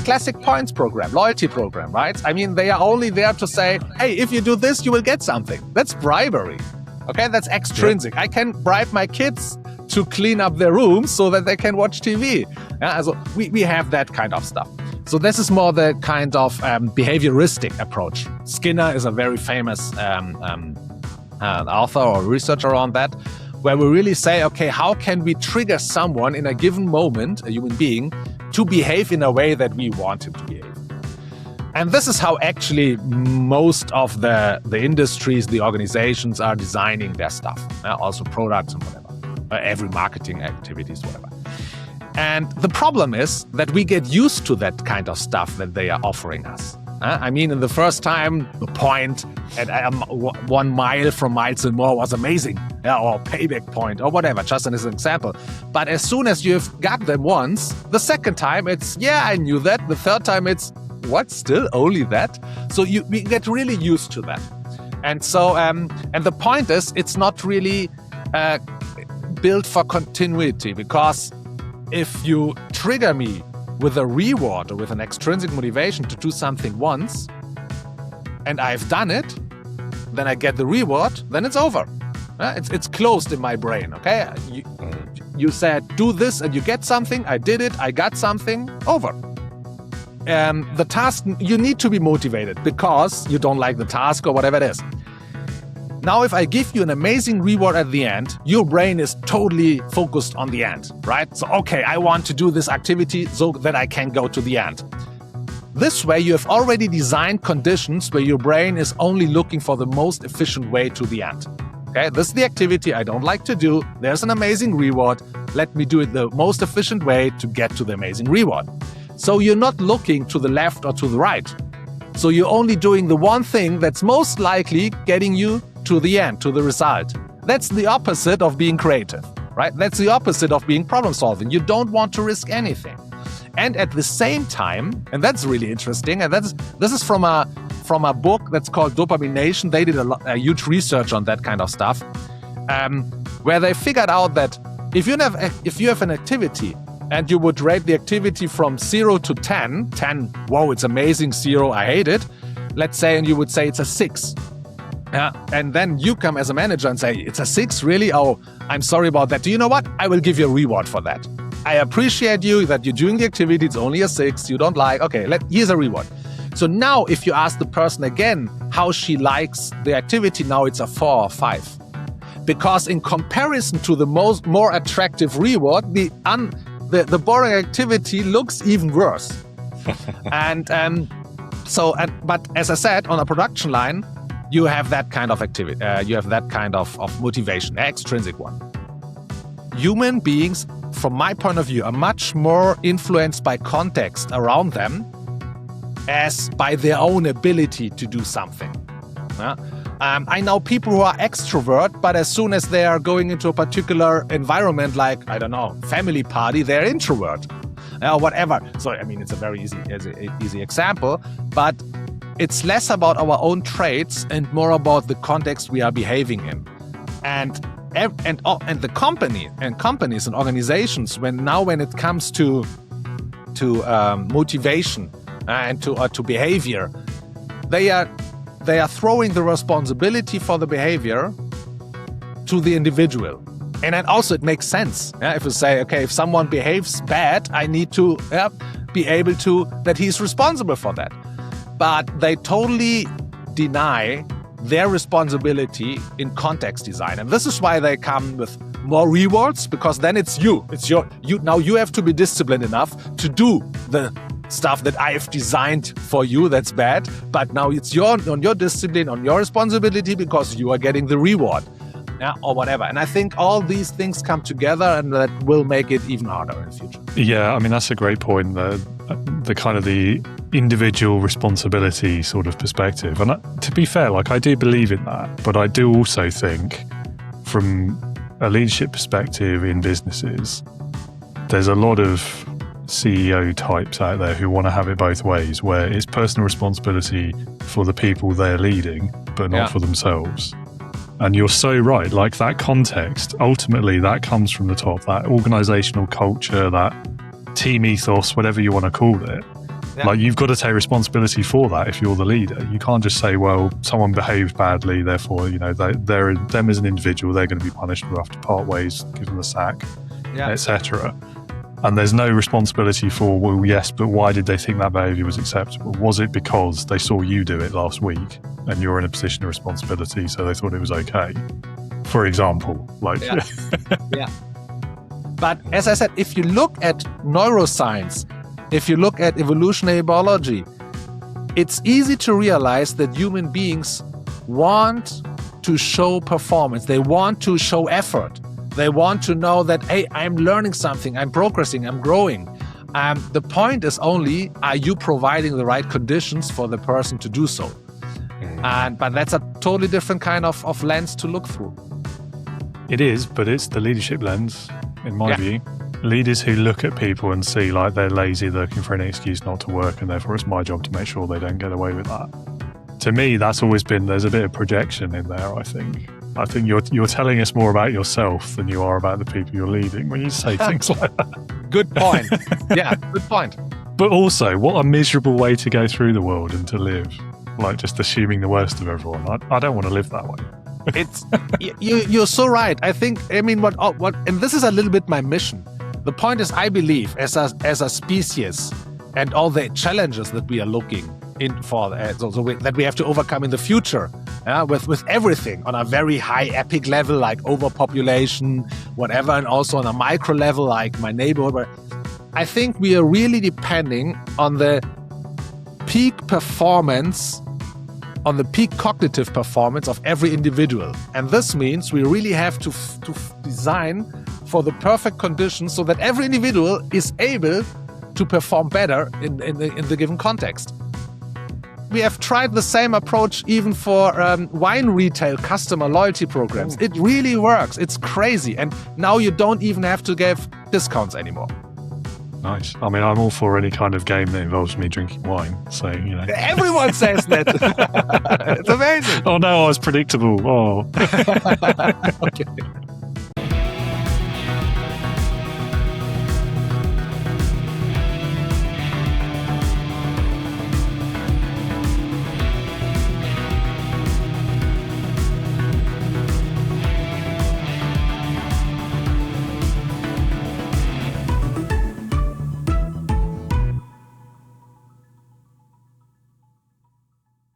classic points program, loyalty program, right? I mean, they are only there to say, hey, if you do this, you will get something. That's bribery. Okay, that's extrinsic. I can bribe my kids to clean up their rooms so that they can watch TV. Yeah, so we have that kind of stuff. So this is more the kind of behavioristic approach. Skinner is a very famous author or researcher on that, where we really say, okay, how can we trigger someone in a given moment, a human being, to behave in a way that we want him to behave? And this is how actually most of the industries, the organizations are designing their stuff, also products and whatever, every marketing activities, whatever. And the problem is that we get used to that kind of stuff that they are offering us. I mean, in the first time, the point at 1 mile from Miles and More was amazing, or payback point, or whatever, just as an example. But as soon as you've got them once, the second time it's, yeah, I knew that. The third time it's, what, still only that? So we get really used to that. And so, and the point is, it's not really built for continuity, because if you trigger me with a reward or with an extrinsic motivation to do something once, and I've done it, then I get the reward, then it's over. It's closed in my brain, okay? You said, do this and you get something, I did it, I got something, over. The task, you need to be motivated because you don't like the task or whatever it is. Now, if I give you an amazing reward at the end, your brain is totally focused on the end, right? So, okay, I want to do this activity so that I can go to the end. This way, you have already designed conditions where your brain is only looking for the most efficient way to the end. Okay, this is the activity I don't like to do. There's an amazing reward. Let me do it the most efficient way to get to the amazing reward. So you're not looking to the left or to the right. So you're only doing the one thing that's most likely getting you to the end, to the result. That's the opposite of being creative, right? That's the opposite of being problem solving. You don't want to risk anything. And at the same time, and that's really interesting, and this is from a book that's called Dopamination. They did a huge research on that kind of stuff, where they figured out that if you have an activity and you would rate the activity from 0 to 10, 10, whoa, it's amazing, 0, I hate it, let's say, and you would say it's a 6. And then you come as a manager and say, it's a 6, really? Oh, I'm sorry about that. Do you know what? I will give you a reward for that. I appreciate you that you're doing the activity. It's only a 6. You don't like. Okay, here's a reward. So now if you ask the person again how she likes the activity, now it's a 4 or 5. Because in comparison to the more attractive reward, the boring activity looks even worse. But as I said, on a production line, you have that kind of activity, you have that kind of motivation, extrinsic one. Human beings, from my point of view, are much more influenced by context around them as by their own ability to do something. I know people who are extrovert, but as soon as they are going into a particular environment, like, I don't know, family party, they're introvert or whatever. So, I mean, it's a very easy example, but it's less about our own traits and more about the context we are behaving in. And the companies and organizations, when it comes to motivation and to behavior, they are throwing the responsibility for the behavior to the individual. And then also it makes sense. If you say, okay, if someone behaves bad, I need to be able to, that he's responsible for that. But they totally deny their responsibility in context design. And this is why they come with more rewards, because then it's you. Now you have to be disciplined enough to do the stuff that I have designed for you that's bad, but now it's on your discipline, on your responsibility, because you are getting the reward, or whatever. And I think all these things come together, and that will make it even harder in the future. Yeah, I mean, that's a great point, the kind of the individual responsibility sort of perspective. And to be fair, I do believe in that, but I do also think from a leadership perspective in businesses, there's a lot of CEO types out there who want to have it both ways, where it's personal responsibility for the people they're leading, but not for themselves. And you're so right, that context, ultimately that comes from the top, that organizational culture, that team ethos, whatever you want to call it. Yeah. Like, you've got to take responsibility for that if you're the leader. You can't just say, well, someone behaved badly, therefore, they're them as an individual, they're going to be punished, we'll have to part ways, give them a sack, etc. And there's no responsibility for, well, yes, but why did they think that behaviour was acceptable? Was it because they saw you do it last week and you're in a position of responsibility, so they thought it was okay? For example, Yeah. But as I said, if you look at neuroscience, if you look at evolutionary biology, it's easy to realize that human beings want to show performance. They want to show effort. They want to know that, hey, I'm learning something, I'm progressing, I'm growing. The point is only, are you providing the right conditions for the person to do so? But that's a totally different kind of lens to look through. It is, but it's the leadership lens, in my view. Leaders who look at people and see like they're lazy, they're looking for an excuse not to work, and therefore it's my job to make sure they don't get away with that. To me, that's always been, there's a bit of projection in there, I think. I think you're telling us more about yourself than you are about the people you're leading when you say things like that. Good point. Good point. But also, what a miserable way to go through the world and to live. Like, just assuming the worst of everyone. I don't want to live that way. You're so right. What and this is a little bit my mission. The point is, I believe as a species and all the challenges that we are looking in for, that we have to overcome in the future, with everything on a very high epic level, like overpopulation, whatever, and also on a micro level, like my neighborhood. I think we are really depending on the peak performance, on the peak cognitive performance of every individual. And this means we really have to design for the perfect conditions so that every individual is able to perform better in the given context. We have tried the same approach even for wine retail customer loyalty programs. It really works. It's crazy. And now you don't even have to give discounts anymore. Nice. I mean, I'm all for any kind of game that involves me drinking wine. So, Everyone says that. It's amazing. Oh, no, I was predictable. Oh. Okay.